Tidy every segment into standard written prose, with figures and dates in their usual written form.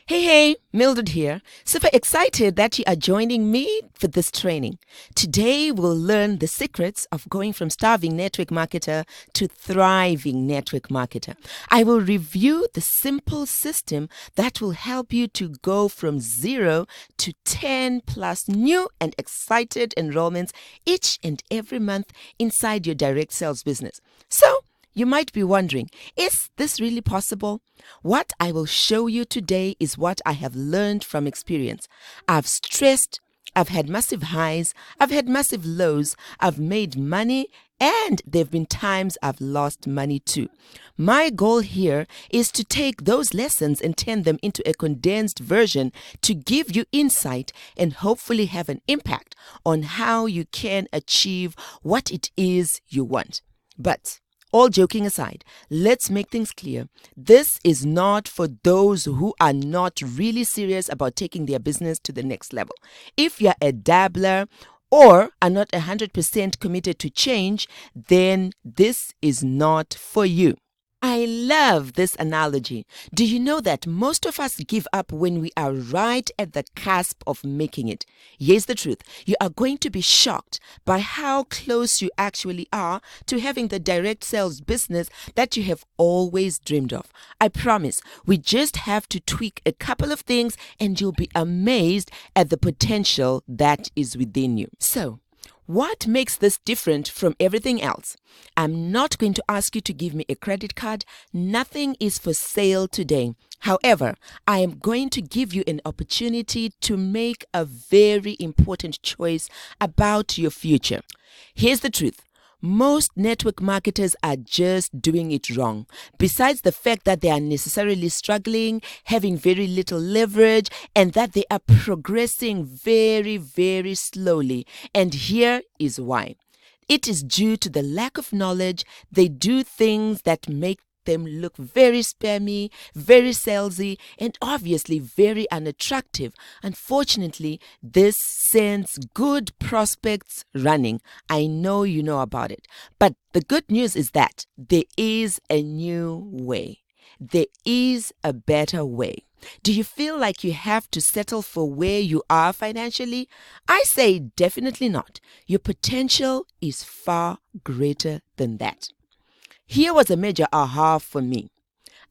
Hey, Mildred here. Super excited that you are joining me for this training. Today we'll learn the secrets of going from starving network marketer to thriving network marketer. I will review the simple system that will help you to go from 0 to 10 plus new and excited enrollments each and every month inside your direct sales business. So, you might be wondering, is this really possible? What I will show you today is what I have learned from experience. I've stressed, I've had massive highs, I've had massive lows, I've made money, and there have been times I've lost money too. My goal here is to take those lessons and turn them into a condensed version to give you insight and hopefully have an impact on how you can achieve what it is you want. But all joking aside, let's make things clear. This is not for those who are not really serious about taking their business to the next level. If you're a dabbler or are not 100% committed to change, then this is not for you. I love this analogy. Do you know that most of us give up when we are right at the cusp of making it? Here's the truth. You are going to be shocked by how close you actually are to having the direct sales business that you have always dreamed of. I promise, we just have to tweak a couple of things and you'll be amazed at the potential that is within you. So, what makes this different from everything else? I'm not going to ask you to give me a credit card. Nothing is for sale today. However, I am going to give you an opportunity to make a very important choice about your future. Here's the truth. Most network marketers are just doing it wrong. Besides the fact that they are necessarily struggling, having very little leverage, and that they are progressing very, very slowly. And here is why. It is due to the lack of knowledge. They do things that make them look very spammy, very salesy, and obviously very unattractive. Unfortunately, this sends good prospects running. I know you know about it. But the good news is that there is a new way. There is a better way. Do you feel like you have to settle for where you are financially? I say definitely not. Your potential is far greater than that. Here was a major aha for me.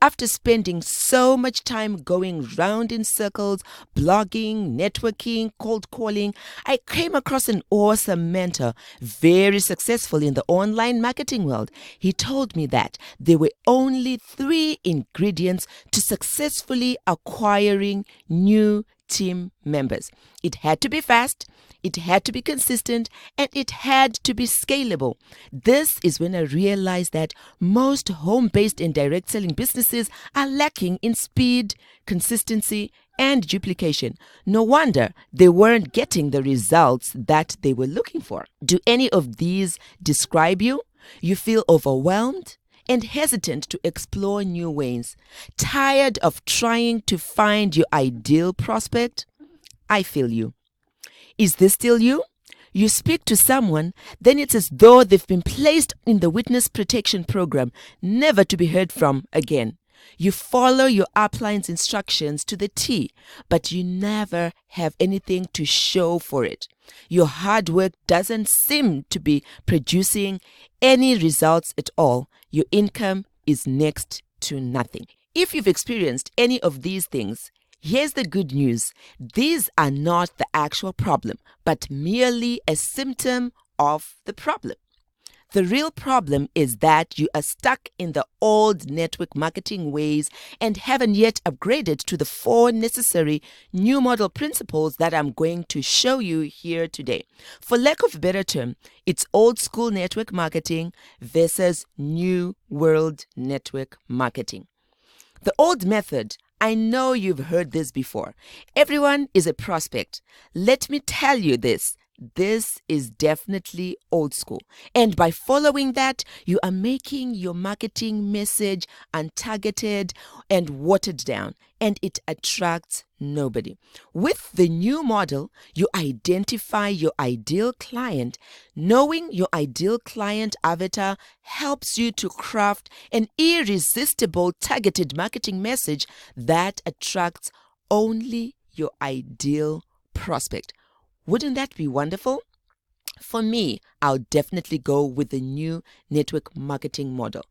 After spending so much time going round in circles, blogging, networking, cold calling, I came across an awesome mentor, very successful in the online marketing world. He told me that there were only 3 ingredients to successfully acquiring new team members. It had to be fast, it had to be consistent, and it had to be scalable. This is when I realized that most home-based and direct selling businesses are lacking in speed, consistency, and duplication. No wonder they weren't getting the results that they were looking for. Do any of these describe you? You feel overwhelmed and hesitant to explore new ways, tired of trying to find your ideal prospect? I feel you. Is this still you? You speak to someone, then it's as though they've been placed in the witness protection program, never to be heard from again. You follow your upline's instructions to the T, but you never have anything to show for it. Your hard work doesn't seem to be producing any results at all. Your income is next to nothing. If you've experienced any of these things, here's the good news. These are not the actual problem, but merely a symptom of the problem. The real problem is that you are stuck in the old network marketing ways and haven't yet upgraded to the 4 necessary new model principles that I'm going to show you here today. For lack of a better term, it's old school network marketing versus new world network marketing. The old method, I know you've heard this before. Everyone is a prospect. Let me tell you this. This is definitely old school. And by following that, you are making your marketing message untargeted and watered down, and it attracts nobody. With the new model, you identify your ideal client. Knowing your ideal client avatar helps you to craft an irresistible targeted marketing message that attracts only your ideal prospect. Wouldn't that be wonderful? For me, I'll definitely go with the new network marketing model.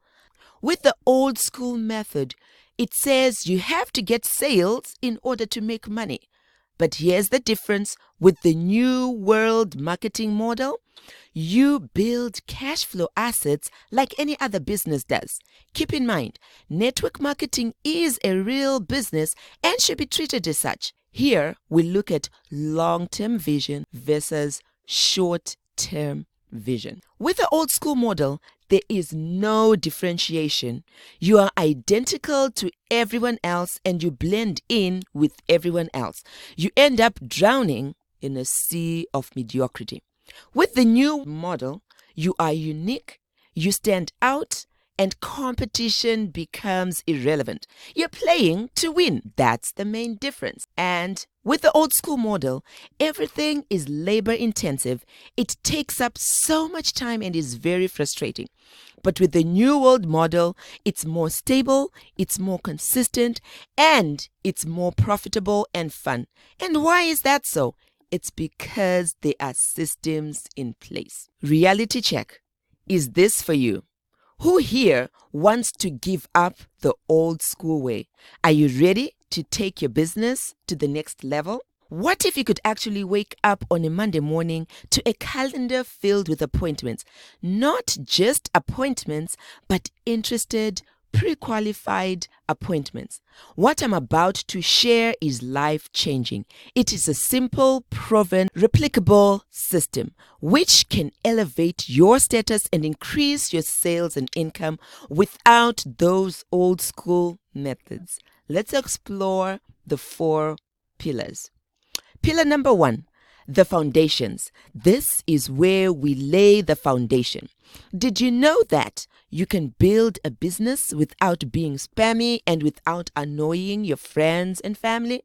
With the old school method, it says you have to get sales in order to make money. But here's the difference with the new world marketing model. You build cash flow assets like any other business does. Keep in mind, network marketing is a real business and should be treated as such. Here, we look at long-term vision versus short-term vision. With the old school model, there is no differentiation. You are identical to everyone else and you blend in with everyone else. You end up drowning in a sea of mediocrity. With the new model, you are unique, you stand out, and competition becomes irrelevant. You're playing to win. That's the main difference. And with the old school model, everything is labor intensive. It takes up so much time and is very frustrating. But with the new world model, it's more stable, it's more consistent, and it's more profitable and fun. And why is that so? It's because there are systems in place. Reality check. Is this for you? Who here wants to give up the old school way? Are you ready to take your business to the next level? What if you could actually wake up on a Monday morning to a calendar filled with appointments? Not just appointments, but interested, pre-qualified appointments. What I'm about to share is life-changing. It is a simple, proven, replicable system which can elevate your status and increase your sales and income without those old school methods. Let's explore the 4 pillars. Pillar number 1, the foundations. This is where we lay the foundation. Did you know that you can build a business without being spammy and without annoying your friends and family?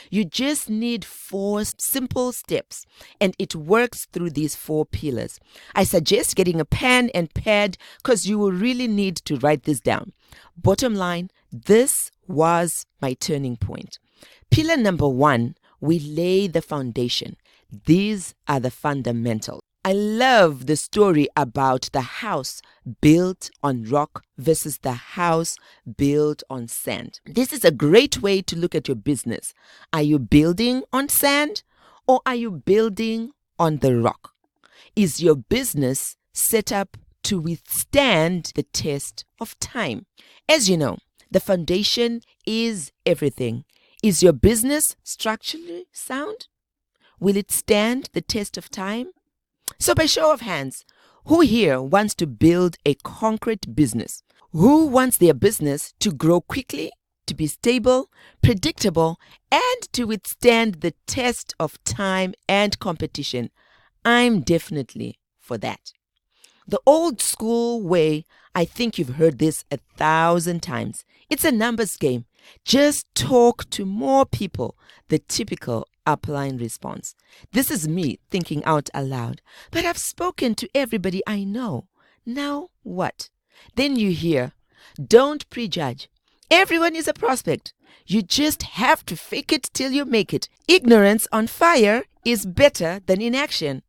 You just need 4 simple steps, and it works through these 4 pillars. I suggest getting a pen and pad because you will really need to write this down. Bottom line, this was my turning point. Pillar number 1, we lay the foundation. These are the fundamentals. I love the story about the house built on rock versus the house built on sand. This is a great way to look at your business. Are you building on sand or are you building on the rock? Is your business set up to withstand the test of time? As you know, the foundation is everything. Is your business structurally sound? Will it stand the test of time? So by show of hands, who here wants to build a concrete business? Who wants their business to grow quickly, to be stable, predictable, and to withstand the test of time and competition? I'm definitely for that. The old school way, I think you've heard this 1,000 times. It's a numbers game. Just talk to more people, the typical upline response. This is me thinking out aloud, but I've spoken to everybody I know. Now what? Then you hear, don't prejudge. Everyone is a prospect. You just have to fake it till you make it. Ignorance on fire is better than inaction.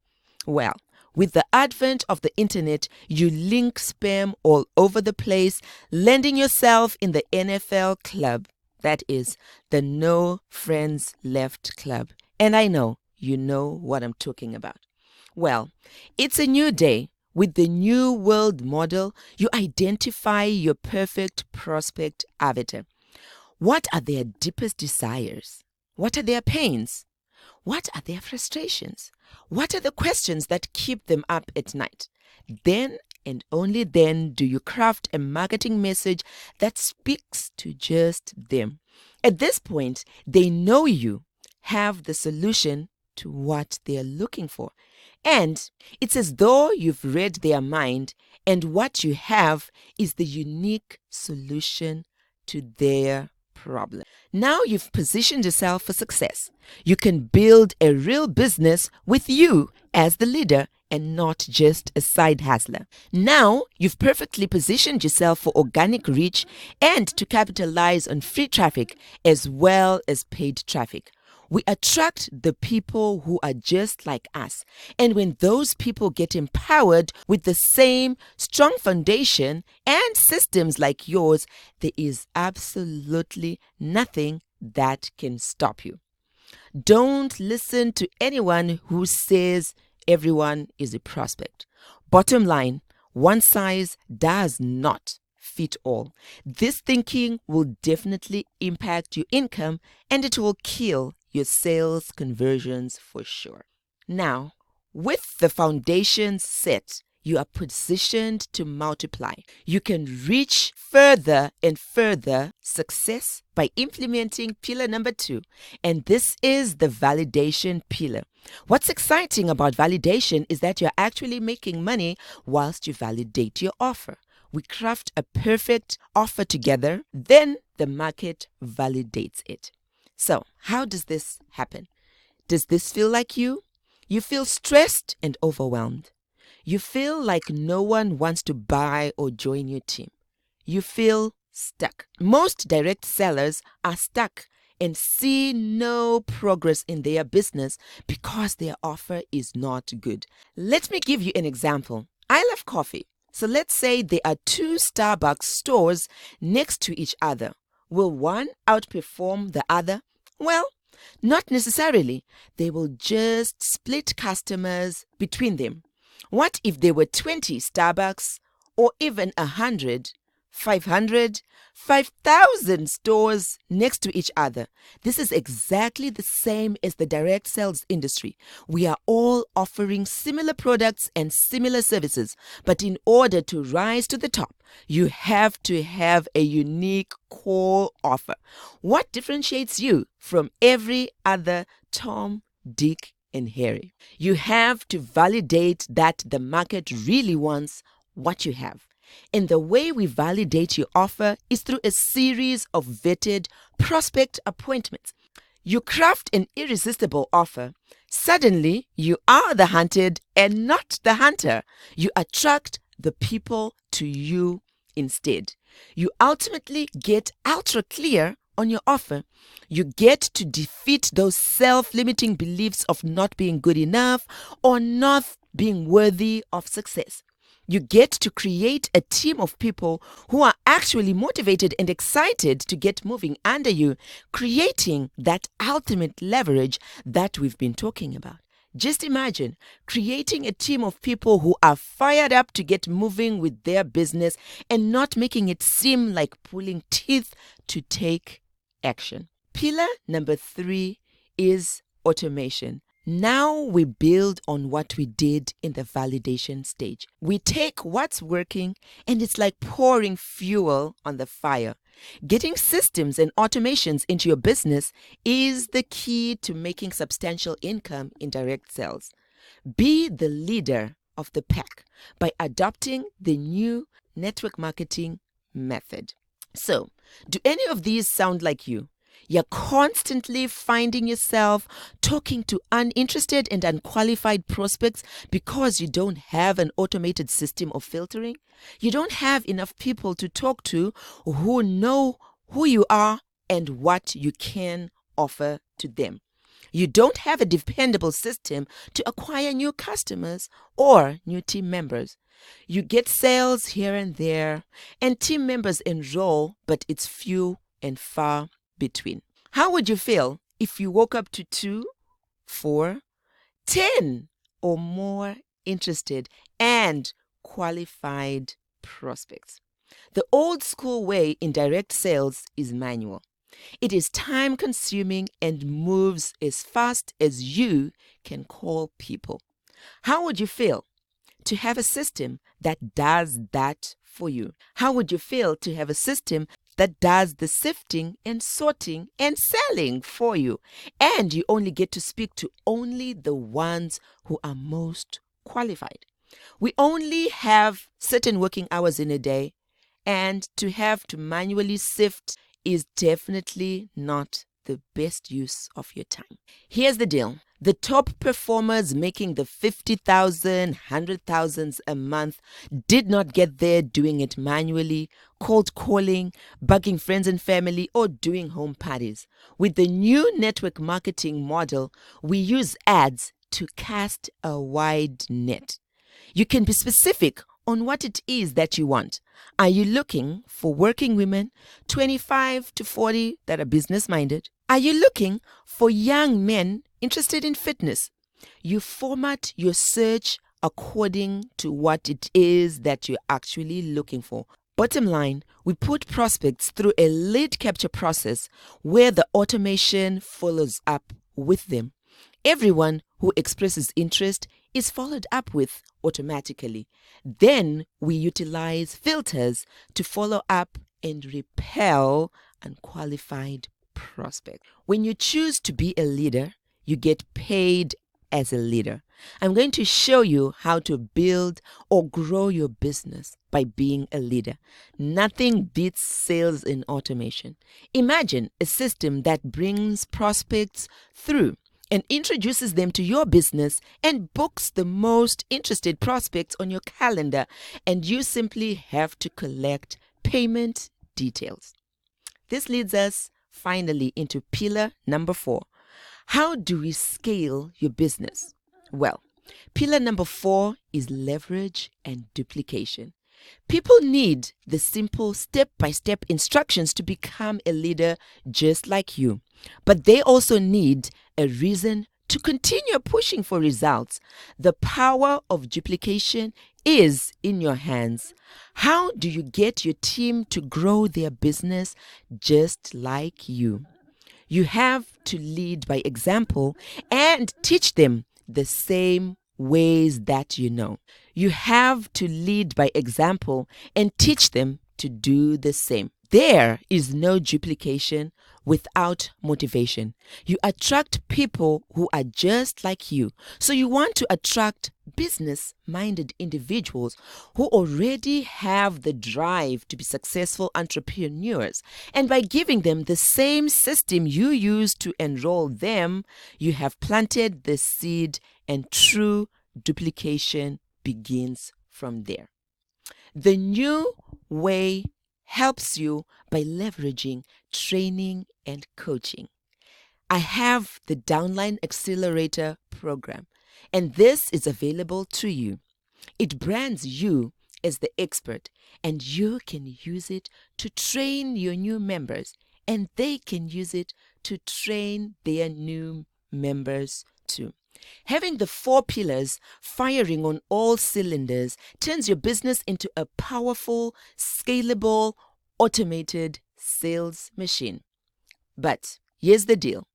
Well, with the advent of the internet, you link spam all over the place, landing yourself in the NFL club. That is the No Friends Left Club. And I know you know what I'm talking about. Well, it's a new day. With the new world model, you identify your perfect prospect avatar. What are their deepest desires? What are their pains? What are their frustrations? What are the questions that keep them up at night? Then and only then do you craft a marketing message that speaks to just them. At this point, they know you have the solution to what they are looking for. And it's as though you've read their mind, and what you have is the unique solution to their problem. Now you've positioned yourself for success. You can build a real business with you as the leader and not just a side hustler. Now, you've perfectly positioned yourself for organic reach and to capitalize on free traffic as well as paid traffic. We attract the people who are just like us. And when those people get empowered with the same strong foundation and systems like yours, there is absolutely nothing that can stop you. Don't listen to anyone who says everyone is a prospect. Bottom line, one size does not fit all. This thinking will definitely impact your income and it will kill your sales conversions for sure. Now, with the foundations set, you are positioned to multiply. You can reach further and further success by implementing pillar number 2, and this is the validation pillar. What's exciting about validation is that you're actually making money whilst you validate your offer. We craft a perfect offer together, then the market validates it. So, how does this happen? Does this feel like you? You feel stressed and overwhelmed. You feel like no one wants to buy or join your team. You feel stuck. Most direct sellers are stuck and see no progress in their business because their offer is not good. Let me give you an example. I love coffee. So let's say there are 2 Starbucks stores next to each other. Will one outperform the other? Well, not necessarily. They will just split customers between them. What if there were 20 Starbucks or even 100, 500, 5,000 stores next to each other? This is exactly the same as the direct sales industry. We are all offering similar products and similar services, but in order to rise to the top, you have to have a unique core offer. What differentiates you from every other Tom, Dick, and Harry? You have to validate that the market really wants what you have. And the way we validate your offer is through a series of vetted prospect appointments. You craft an irresistible offer. Suddenly, you are the hunted and not the hunter. You attract the people to you instead. You ultimately get ultra clear on your offer. You get to defeat those self-limiting beliefs of not being good enough or not being worthy of success. You get to create a team of people who are actually motivated and excited to get moving under you, creating that ultimate leverage that we've been talking about. Just imagine creating a team of people who are fired up to get moving with their business and not making it seem like pulling teeth to take action. Pillar number 3 is automation. Now we build on what we did in the validation stage. We take what's working and it's like pouring fuel on the fire. Getting systems and automations into your business is the key to making substantial income in direct sales. Be the leader of the pack by adopting the new network marketing method. So, do any of these sound like you? You're constantly finding yourself talking to uninterested and unqualified prospects because you don't have an automated system of filtering. You don't have enough people to talk to who know who you are and what you can offer to them. You don't have a dependable system to acquire new customers or new team members. You get sales here and there, and team members enroll, but it's few and far between. How would you feel if you woke up to 2, 4, 10 or more interested and qualified prospects? The old school way in direct sales is manual. It is time consuming and moves as fast as you can call people. How would you feel to have a system that does that for you? How would you feel to have a system that does the sifting and sorting and selling for you, and you only get to speak to only the ones who are most qualified? We only have certain working hours in a day, and to have to manually sift is definitely not the best use of your time. Here's the deal. The top performers making the 50,000, 100,000s a month did not get there doing it manually, cold calling, bugging friends and family, or doing home parties. With the new network marketing model, we use ads to cast a wide net. You can be specific on what it is that you want. Are you looking for working women, 25 to 40, that are business-minded? Are you looking for young men interested in fitness? You format your search according to what it is that you're actually looking for. Bottom line, we put prospects through a lead capture process where the automation follows up with them. Everyone who expresses interest is followed up with automatically. Then we utilize filters to follow up and repel unqualified prospects. When you choose to be a leader, you get paid as a leader. I'm going to show you how to build or grow your business by being a leader. Nothing beats sales in automation. Imagine a system that brings prospects through and introduces them to your business and books the most interested prospects on your calendar, and you simply have to collect payment details. This leads us finally into pillar number 4. How do we scale your business? Well, pillar number 4 is leverage and duplication. People need the simple step-by-step instructions to become a leader just like you. But they also need a reason to continue pushing for results. The power of duplication is in your hands. How do you get your team to grow their business just like you? You have to lead by example and teach them the same ways that you know. You have to lead by example and teach them to do the same. There is no duplication without motivation. You attract people who are just like you. So you want to attract business-minded individuals who already have the drive to be successful entrepreneurs. And by giving them the same system you use to enroll them, you have planted the seed, and true duplication begins from there. The new way helps you by leveraging training and coaching. I have the Downline Accelerator program, and this is available to you. It brands you as the expert, and you can use it to train your new members, and they can use it to train their new members too. Having the 4 pillars firing on all cylinders turns your business into a powerful, scalable, automated sales machine. But here's the deal.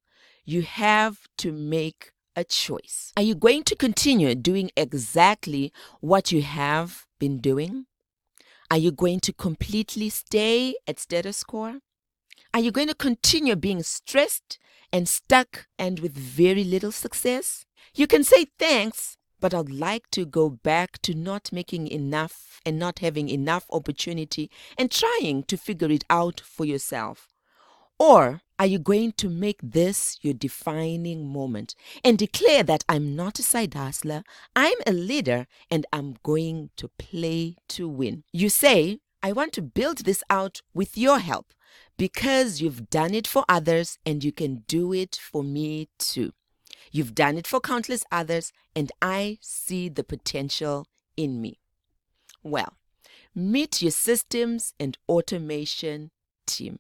You have to make a choice. Are you going to continue doing exactly what you have been doing? Are you going to completely stay at status quo? Are you going to continue being stressed and stuck and with very little success? You can say thanks, but I'd like to go back to not making enough and not having enough opportunity and trying to figure it out for yourself. Or are you going to make this your defining moment and declare that I'm not a side hustler, I'm a leader, and I'm going to play to win? You say, I want to build this out with your help because you've done it for others and you can do it for me too. You've done it for countless others, and I see the potential in me. Well, meet your systems and automation team.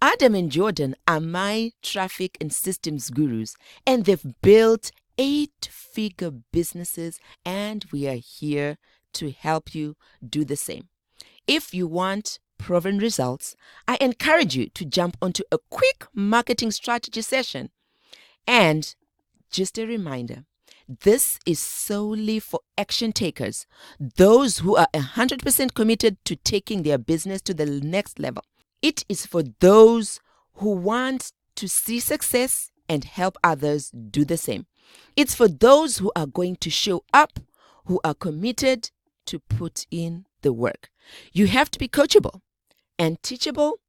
Adam and Jordan are my traffic and systems gurus, and they've built 8-figure businesses, and we are here to help you do the same. If you want proven results, I encourage you to jump onto a quick marketing strategy session. And just a reminder, this is solely for action takers, those who are 100% committed to taking their business to the next level. It is for those who want to see success and help others do the same. It's for those who are going to show up, who are committed to put in the work. You have to be coachable and teachable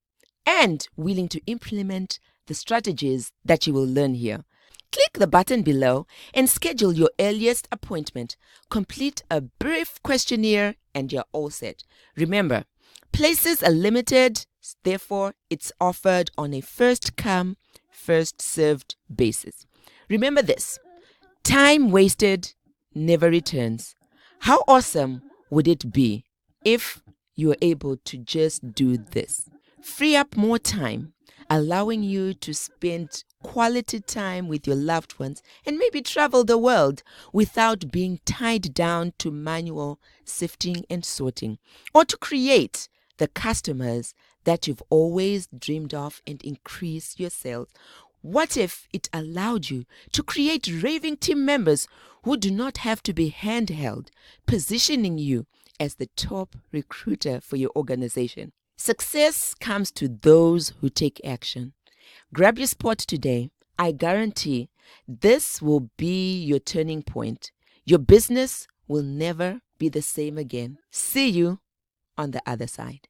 and willing to implement the strategies that you will learn here. Click the button below and schedule your earliest appointment. Complete a brief questionnaire and you're all set. Remember, places are limited, therefore it's offered on a first-come, first-served basis. Remember this, time wasted never returns. How awesome would it be if you were able to just do this? Free up more time, allowing you to spend quality time with your loved ones and maybe travel the world without being tied down to manual sifting and sorting, or to create the customers that you've always dreamed of and increase your sales. What if it allowed you to create raving team members who do not have to be handheld, positioning you as the top recruiter for your organization? Success comes to those who take action. Grab your spot today. I guarantee this will be your turning point. Your business will never be the same again. See you on the other side.